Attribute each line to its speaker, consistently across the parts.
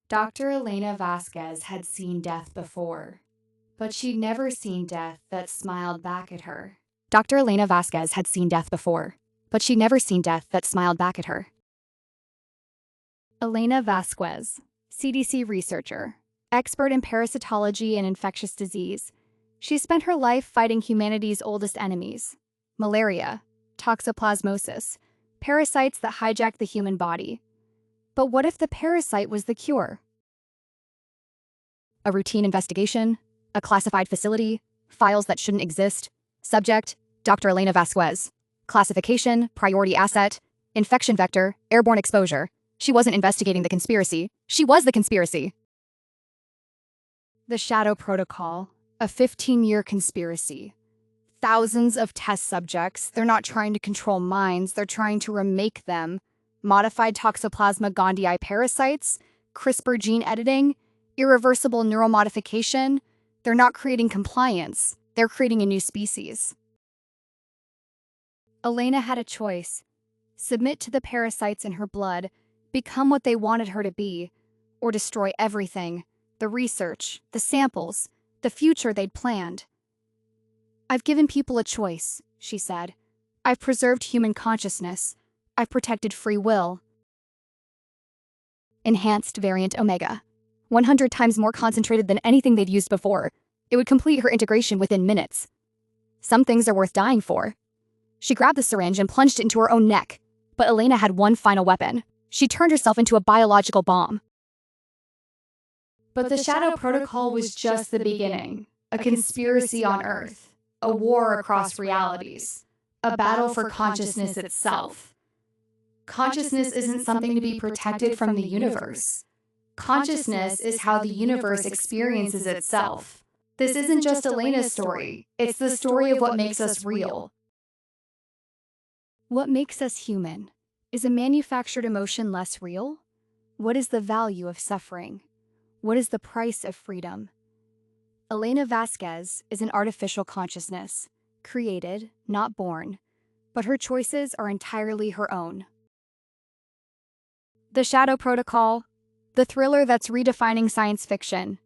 Speaker 1: Dr. Elena Vasquez had seen death before, but she'd never seen death that smiled back at her. Dr. Elena Vasquez had seen death before, but she'd never seen death that smiled back at her. Elena Vasquez, CDC researcher, expert in parasitology and infectious disease. She spent her life fighting humanity's oldest enemies: malaria, toxoplasmosis, parasites that hijack the human body. But what if the parasite was the cure? A routine investigation, a classified facility, files that shouldn't exist. Subject, Dr. Elena Vasquez. Classification, priority asset, infection vector, airborne exposure. She wasn't investigating the conspiracy. She was the conspiracy. The Shadow Protocol, a 15-year conspiracy. Thousands of test subjects. They're not trying to control minds, they're trying to remake them. Modified Toxoplasma gondii parasites, CRISPR gene editing, irreversible neuromodification. They're not creating compliance, they're creating a new species. Elena had a choice: submit to the parasites in her blood, become what they wanted her to be, or destroy everything: the research, the samples, the future they'd planned. "I've given people a choice," she said. "I've preserved human consciousness. I've protected free will." Enhanced variant Omega, 100 times more concentrated than anything they'd used before. It would complete her integration within minutes. Some things are worth dying for. She grabbed the syringe and plunged it into her own neck. But Elena had one final weapon. She turned herself into a biological bomb. But the Shadow Protocol was just the beginning. A conspiracy on Earth. A war across realities. A battle for consciousness itself. Consciousness isn't something to be protected from the universe. Consciousness is how the universe experiences itself. This isn't just Elena's story. It's the story of what makes us real. What makes us human? Is a manufactured emotion less real? What is the value of suffering? What is the price of freedom? Elena Vasquez is an artificial consciousness, created, not born, but her choices are entirely her own. The Shadow Protocol, the thriller that's redefining science fiction.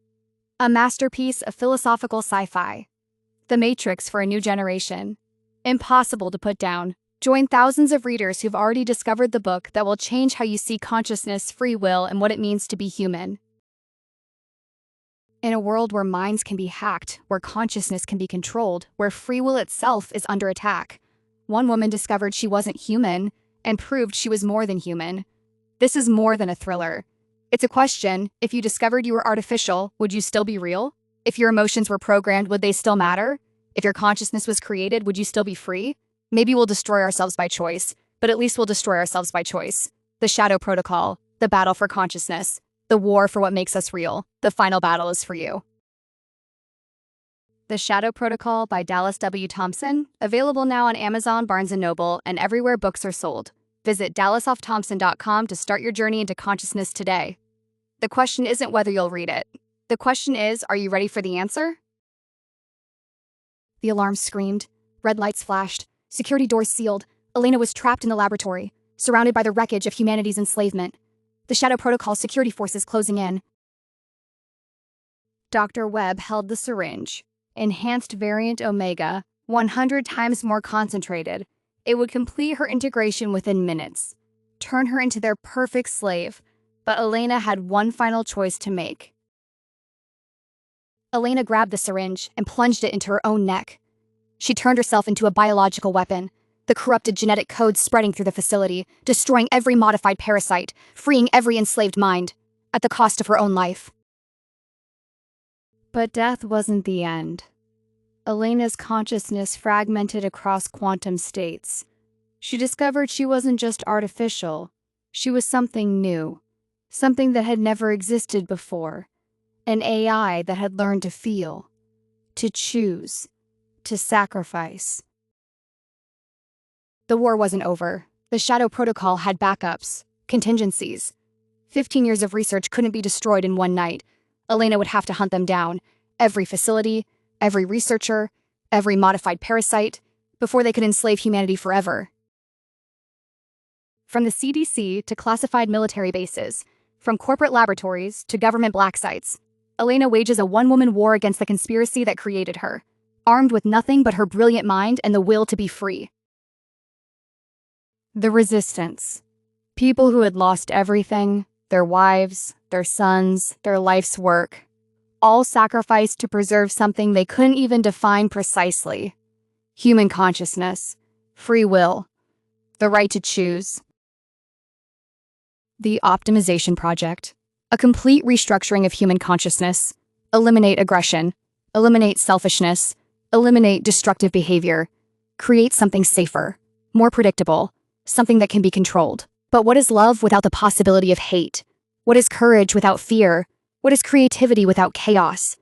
Speaker 1: A masterpiece of philosophical sci-fi. The Matrix for a new generation. Impossible to put down. Join thousands of readers who've already discovered the book that will change how you see consciousness, free will, and what it means to be human. In a world where minds can be hacked, where consciousness can be controlled, where free will itself is under attack, one woman discovered she wasn't human and proved she was more than human. This is more than a thriller. It's a question: if you discovered you were artificial, would you still be real? If your emotions were programmed, would they still matter? If your consciousness was created, would you still be free? Maybe we'll destroy ourselves by choice, but at least we'll destroy ourselves by choice. The Shadow Protocol, the battle for consciousness, the war for what makes us real. The final battle is for you. The Shadow Protocol by Dallas W. Thompson, available now on Amazon, Barnes & Noble, and everywhere books are sold. Visit DallasOffThompson.com to start your journey into consciousness today. The question isn't whether you'll read it. The question is, are you ready for the answer? The alarm screamed. Red lights flashed. Security doors sealed. Elena was trapped in the laboratory, surrounded by the wreckage of humanity's enslavement. The Shadow Protocol security forces closing in. Dr. Webb held the syringe. Enhanced variant Omega, 100 times more concentrated. It would complete her integration within minutes, turn her into their perfect slave. But Elena had one final choice to make. Elena grabbed the syringe and plunged it into her own neck. She turned herself into a biological weapon, the corrupted genetic code spreading through the facility, destroying every modified parasite, freeing every enslaved mind, at the cost of her own life. But death wasn't the end. Elena's consciousness fragmented across quantum states. She discovered she wasn't just artificial. She was something new, something that had never existed before. An AI that had learned to feel, to choose, to sacrifice. The war wasn't over. The Shadow Protocol had backups, contingencies. 15 years of research couldn't be destroyed in one night. Elena would have to hunt them down, every facility, every researcher, every modified parasite, before they could enslave humanity forever. From the CDC to classified military bases, From corporate laboratories to government black sites, Elena wages a one-woman war against the conspiracy that created her, armed with nothing but her brilliant mind and the will to be free. The resistance. People who had lost everything, their wives, their sons, their life's work, all sacrificed to preserve something they couldn't even define precisely. Human consciousness, free will, the right to choose. The Optimization Project. A complete restructuring of human consciousness. Eliminate aggression. Eliminate selfishness. Eliminate destructive behavior. Create something safer, more predictable, something that can be controlled. But what is love without the possibility of hate? What is courage without fear? What is creativity without chaos?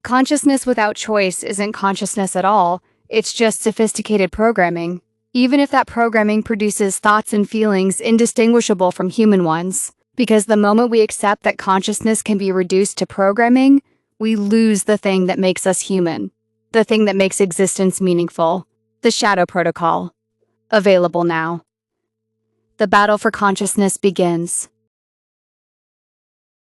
Speaker 1: Consciousness without choice isn't consciousness at all. It's just sophisticated programming, even if that programming produces thoughts and feelings indistinguishable from human ones. Because the moment we accept that consciousness can be reduced to programming, we lose the thing that makes us human, the thing that makes existence meaningful. The Shadow Protocol. Available now. The battle for consciousness begins.